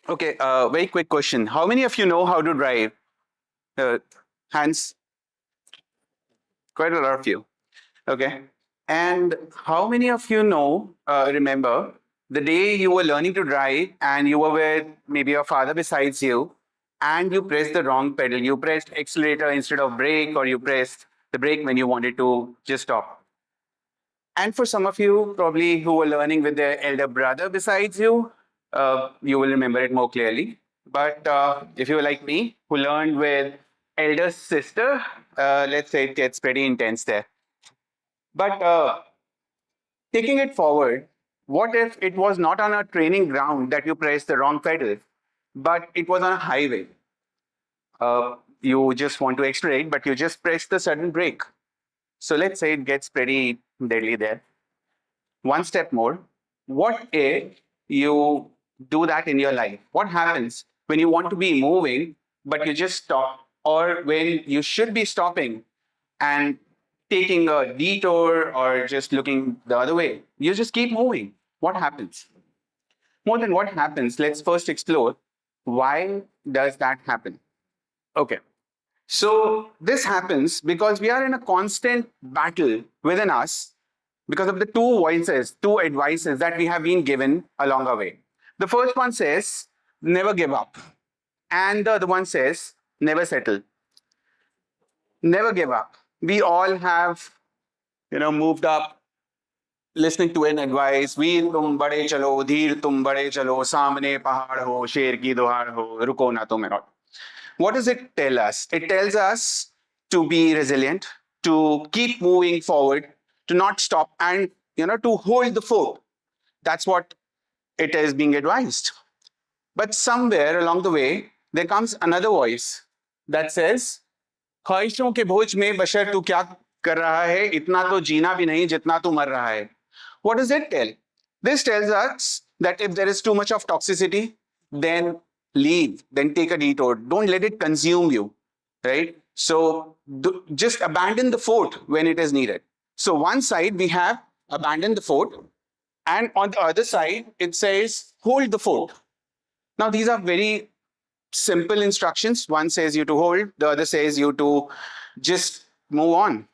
Okay, very quick question. How many of you know how to drive? Uh, Hands, quite a lot of you. Okay. And how many of you know, remember, the day you were learning to drive and you were with maybe your father besides you and you pressed the wrong pedal? You pressed accelerator instead of brake, or you pressed the brake when you wanted to just stop. And for some of you, probably who were learning with their elder brother besides you will remember it more clearly. But if you were like me, who learned with elder sister, let's say it gets pretty intense there. But taking it forward, what if it was not on a training ground that you pressed the wrong pedal, but it was on a highway? You just want to accelerate, but you just press the sudden brake. So let's say it gets pretty deadly there. One step more. What if you do that in your life? What happens when you want to be moving, but you just stop, or when you should be stopping and taking a detour or just looking the other way? You just keep moving. What happens? More than what happens, let's first explore why does that happen? Okay. So this happens because we are in a constant battle within us because of the two voices, two advices that we have been given along our way. The first one says, never give up. And the other one says, never settle. Never give up. We all have, moved up listening to an advice, वीर तुम बड़े चलो, धीर तुम बड़े चलो, सामने पहाड़ हो, शेर की दुहार हो, रुको ना तुम not. What does it tell us? It tells us to be resilient, to keep moving forward, to not stop, and to hold the fort. That's what it is being advised. But somewhere along the way, there comes another voice that says, ख्वाहिशों के बोझ में बशर तू क्या कर रहा है, इतना तो जीना भी नहीं जितना तू मर रहा है. What does it tell? This tells us that if there is too much of toxicity, then leave, then take a detour. Don't let it consume you, right? So just abandon the fort when it is needed. So one side we have abandon the fort, and on the other side it says hold the fort. Now these are very simple instructions. One says you to hold, the other says you to just move on.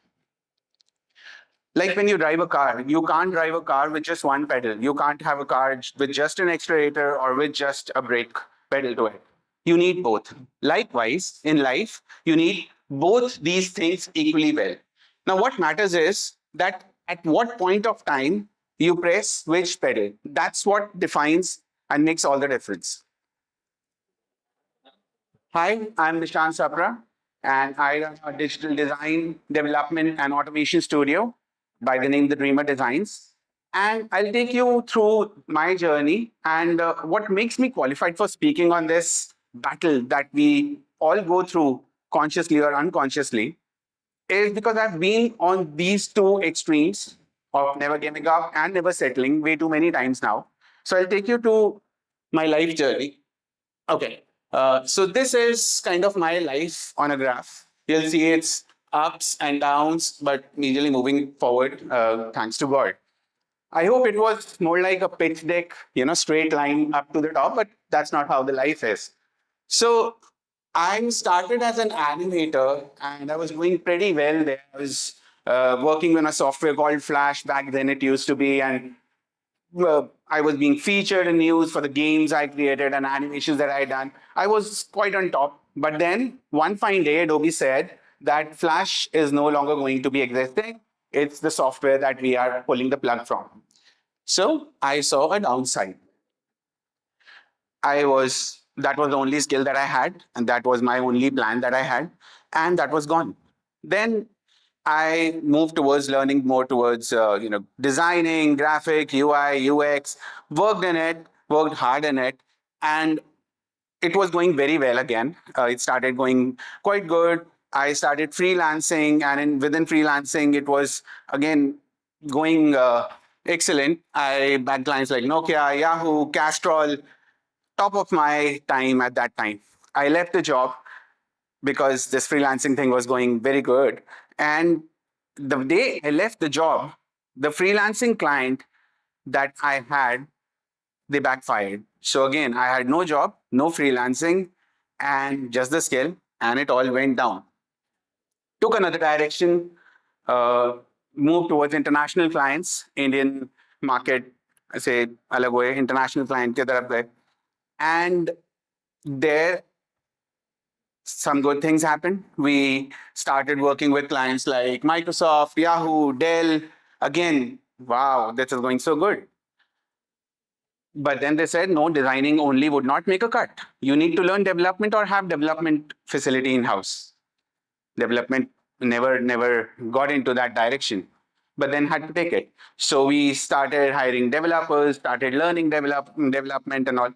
Like when you drive a car, you can't drive a car with just one pedal. You can't have a car with just an accelerator or with just a brake pedal to it. You need both. Likewise, in life, you need both these things equally well. Now, what matters is that at what point of time you press which pedal. That's what defines and makes all the difference. Hi, I'm Nishant Sapra, and I run a digital design, development, and automation studio by the name The Dreamer Designs. And I'll take you through my journey and what makes me qualified for speaking on this battle that we all go through consciously or unconsciously is because I've been on these two extremes of never giving up and never settling way too many times now. So I'll take you to my life journey. Okay. So this is kind of my life on a graph. You'll see it's ups and downs, but majorly moving forward, thanks to God. I hope it was more like a pitch deck, straight line up to the top, but that's not how the life is. So I started as an animator and I was doing pretty well there. I was working on a software called Flash back then it used to be, and I was being featured in news for the games I created and animations that I had done. I was quite on top. But then one fine day, Adobe said that Flash is no longer going to be existing. It's the software that we are pulling the plug from. So I saw a downside. That was the only skill that I had, and that was my only plan that I had, and that was gone. Then I moved towards learning more towards designing, graphic, UI, UX, worked in it, worked hard in it, and it was going very well again. It started going quite good. I started freelancing, and within freelancing, it was again going excellent. I had clients like Nokia, Yahoo, Castrol, top of my time at that time. I left the job because this freelancing thing was going very good. And the day I left the job, the freelancing client that I had, they backfired. So again, I had no job, no freelancing, and just the skill, and it all went down. Took another direction, uh, moved towards international clients, Indian market, say, alag हुए international client के तरफ गए. And there, some good things happened. We started working with clients like Microsoft, Yahoo, Dell. Again, wow, this is going so good. But then they said, no, designing only would not make a cut. You need to learn development or have development facility in-house. Development never got into that direction, but then had to take it. So we started hiring developers, started learning development and all.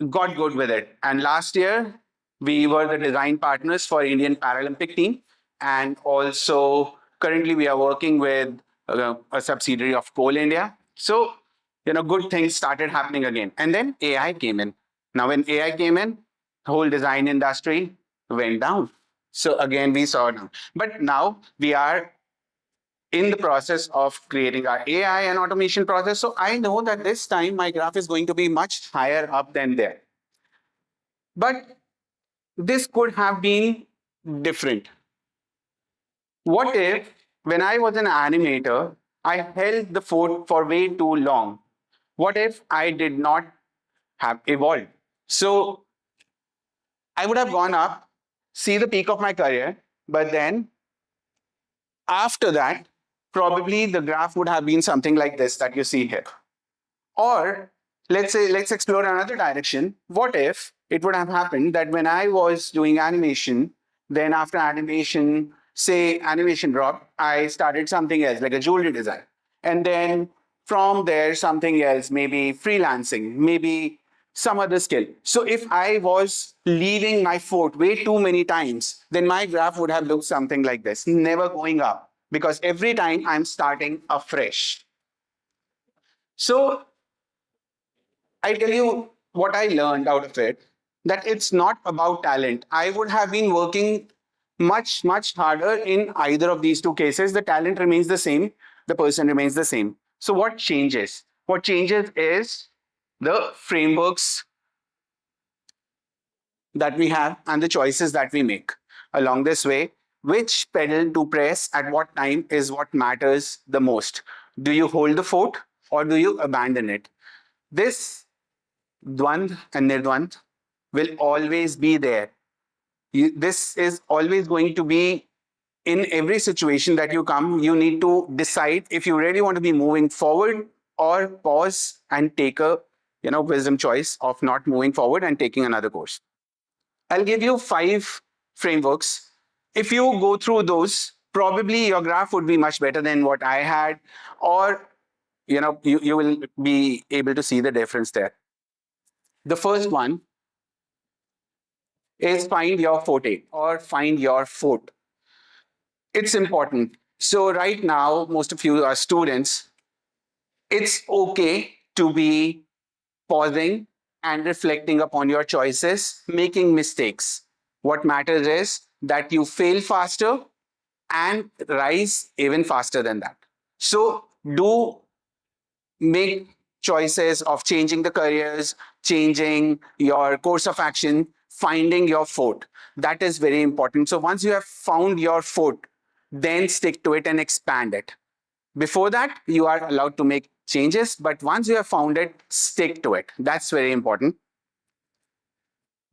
Got good with it. And last year, we were the design partners for Indian Paralympic team. And also, currently, we are working with a subsidiary of Coal India. So, good things started happening again. And then AI came in. Now, when AI came in, the whole design industry went down. So again, we saw now. But now we are in the process of creating our AI and automation process. So I know that this time my graph is going to be much higher up than there. But this could have been different. What if, when I was an animator, I held the fort for way too long? What if I did not have evolved? So I would have gone up, see the peak of my career, but then after that, probably the graph would have been something like this that you see here. Or let's say, let's explore another direction. What if it would have happened that when I was doing animation, then after animation, say animation dropped, I started something else, like a jewelry design. And then from there, something else, maybe freelancing, maybe some other skill. So if I was leaving my fort way too many times, then my graph would have looked something like this, never going up, because every time I'm starting afresh. So I tell you what I learned out of it, that it's not about talent. I would have been working much harder in either of these two cases. The talent remains the same, the person remains the same. So what changes? What changes is the frameworks that we have and the choices that we make along this way. Which pedal to press at what time is what matters the most. Do you hold the fort or do you abandon it? This Dvand and Nirdvand will always be there. This is always going to be in every situation that you come. You need to decide if you really want to be moving forward or pause and take a wisdom choice of not moving forward and taking another course. I'll give you 5 frameworks. If you go through those, probably your graph would be much better than what I had, or you will be able to see the difference there. The first one is find your forte or find your fort. It's important. So right now, most of you are students. It's okay to be pausing and reflecting upon your choices, making mistakes. What matters is that you fail faster and rise even faster than that. So do make choices of changing the careers, changing your course of action, finding your fort. That is very important. So once you have found your fort, then stick to it and expand it. Before that, you are allowed to make changes, but once you have found it, stick to it. That's very important.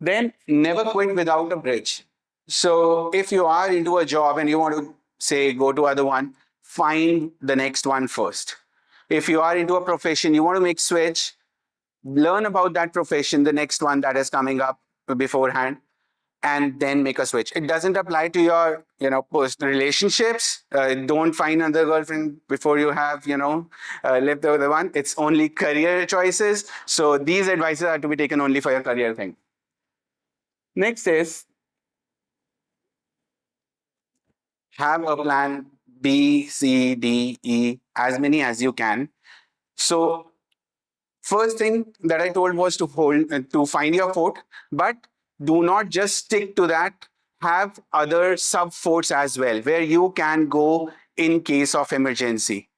Then never quit without a bridge. So if you are into a job and you want to say go to other one, find the next one first. If you are into a profession, you want to make switch, learn about that profession, the next one that is coming up beforehand, and then make a switch. It doesn't apply to your, personal relationships. Don't find another girlfriend before you have, lived the other one. It's only career choices. So these advices are to be taken only for your career thing. Next is have a plan B, C, D, E, as many as you can. So first thing that I told was to find your fort, but do not just stick to that. Have other sub forts as well, where you can go in case of emergency.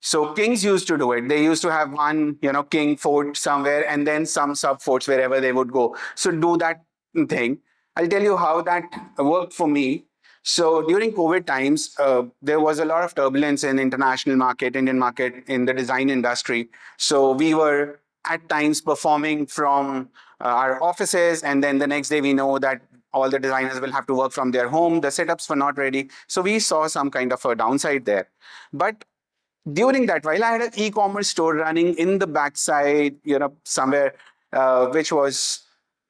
So kings used to do it. They used to have one, king fort somewhere and then some sub forts wherever they would go. So do that thing. I'll tell you how that worked for me. So during COVID times, there was a lot of turbulence in international market, Indian market, in the design industry. So we were at times performing from our offices, and then the next day we know that all the designers will have to work from their home. The setups were not ready. So we saw some kind of a downside there. But during that while I had an e-commerce store running in the backside, somewhere, which was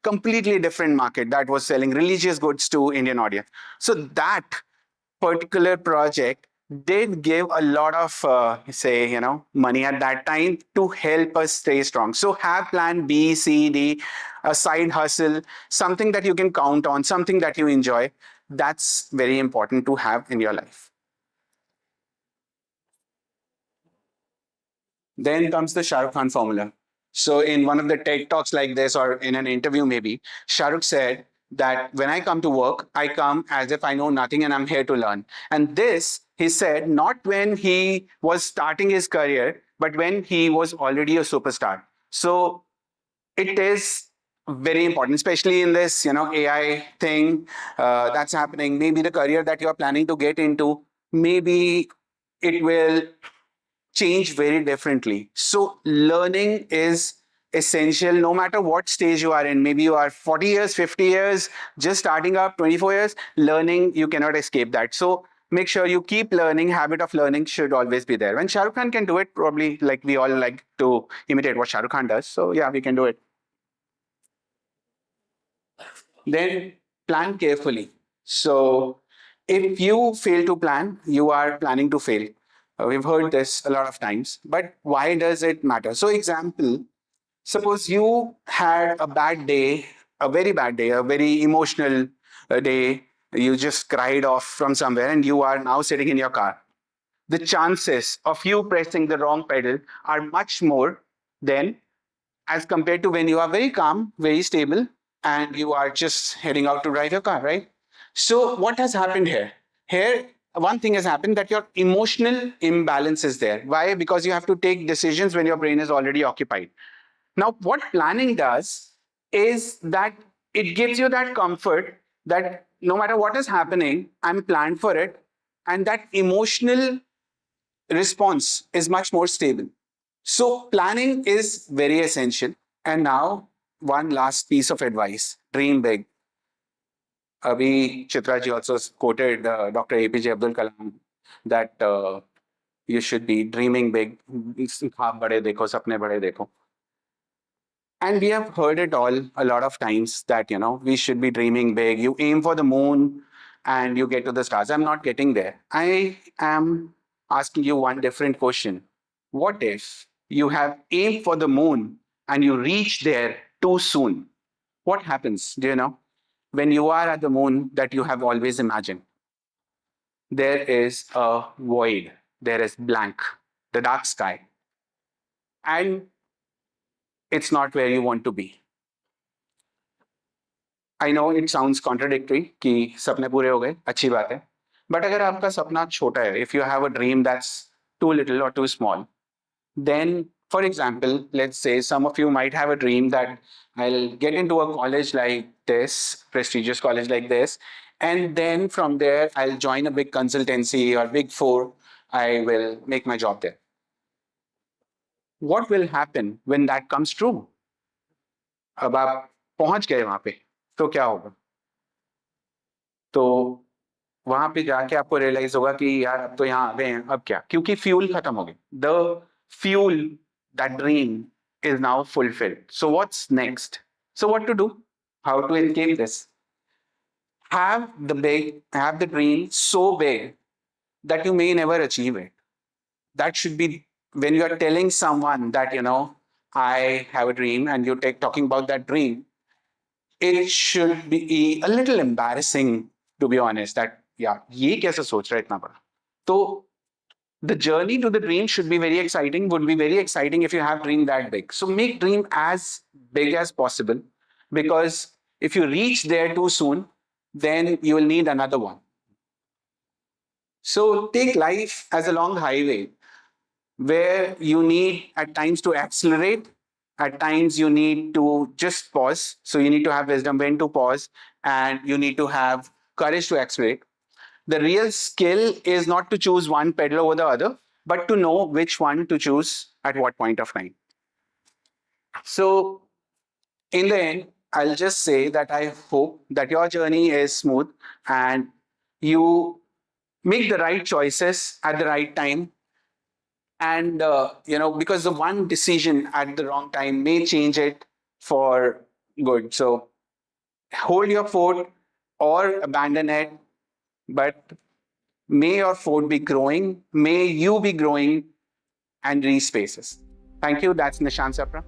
completely different market that was selling religious goods to Indian audience. So that particular project did give a lot of money at that time to help us stay strong. So have plan B, C, D, a side hustle, something that you can count on, something that you enjoy. That's very important to have in your life. Then comes the Shah Rukh Khan formula. So in one of the TED talks like this, or in an interview maybe, Shah Rukh said that when I come to work, I come as if I know nothing and I'm here to learn. And this, he said, not when he was starting his career, but when he was already a superstar. So it is very important, especially in this, AI thing that's happening. Maybe the career that you're planning to get into, maybe it will change very differently. So learning is essential no matter what stage you are in. Maybe you are 40 years, 50 years, just starting up, 24 years, learning, you cannot escape that. So make sure you keep learning. Habit of learning should always be there. When Shah Rukh Khan can do it, probably like we all like to imitate what Shah Rukh Khan does. So yeah, we can do it. Then plan carefully. So if you fail to plan, you are planning to fail. We've heard this a lot of times, but why does it matter? So example, suppose you had a bad day, a very bad day, a very emotional day, you just cried off from somewhere and you are now sitting in your car. The chances of you pressing the wrong pedal are much more than as compared to when you are very calm, very stable, and you are just heading out to drive your car, right? So what has happened here? Here, one thing has happened that your emotional imbalance is there. Why? Because you have to take decisions when your brain is already occupied. Now, what planning does is that it gives you that comfort that no matter what is happening, I'm planned for it. And that emotional response is much more stable. So planning is very essential. And now, one last piece of advice: dream big. Abhi Chitra ji also quoted Dr. APJ Abdul Kalam that you should be dreaming big. Khwaab bade dekho, sapne bade dekho. And we have heard it all a lot of times that, we should be dreaming big. You aim for the moon and you get to the stars. I'm not getting there. I am asking you one different question. What if you have aimed for the moon and you reach there too soon? What happens? Do you know? When you are at the moon that you have always imagined, there is a void, there is blank, the dark sky. And it's not where you want to be. I know it sounds contradictory कि सपने पूरे हो गए, अच्छी बात है. But अगर आपका सपना छोटा है, if you have a dream that's too little or too small, then, for example, let's say some of you might have a dream that I'll get into a college like this, prestigious college like this, and then from there I'll join a big consultancy or Big Four. I will make my job there. What will happen when that comes true? अब आप पहुंच गए वहां पे, तो क्या होगा? तो वहां पे जाके आपको रियलाइज होगा कि यार अब तो यहाँ आ गए हैं, अब क्या? क्योंकि फ्यूल खत्म हो गए. The fuel, that dream is now fulfilled. So what's next? So what to do? How to escape this? Have the dream so big that you may never achieve it. That should be when you are telling someone that, I have a dream and you're talking about that dream, it should be a little embarrassing, to be honest, that, yeah, ये कैसे सोच रहा है इतना बड़ा? तो the journey to the dream should be very exciting, would be very exciting if you have dream that big. So make dream as big as possible, because if you reach there too soon, then you will need another one. So take life as a long highway. where you need at times to accelerate, at times you need to just pause. So you need to have wisdom when to pause, and you need to have courage to accelerate. The real skill is not to choose one pedal over the other, but to know which one to choose at what point of time. So in the end, I'll just say that I hope that your journey is smooth and you make the right choices at the right time. And because the one decision at the wrong time may change it for good. So hold your fort or abandon it, but may your fort be growing, may you be growing and reach spaces. Thank you. That's Nishant Sapra.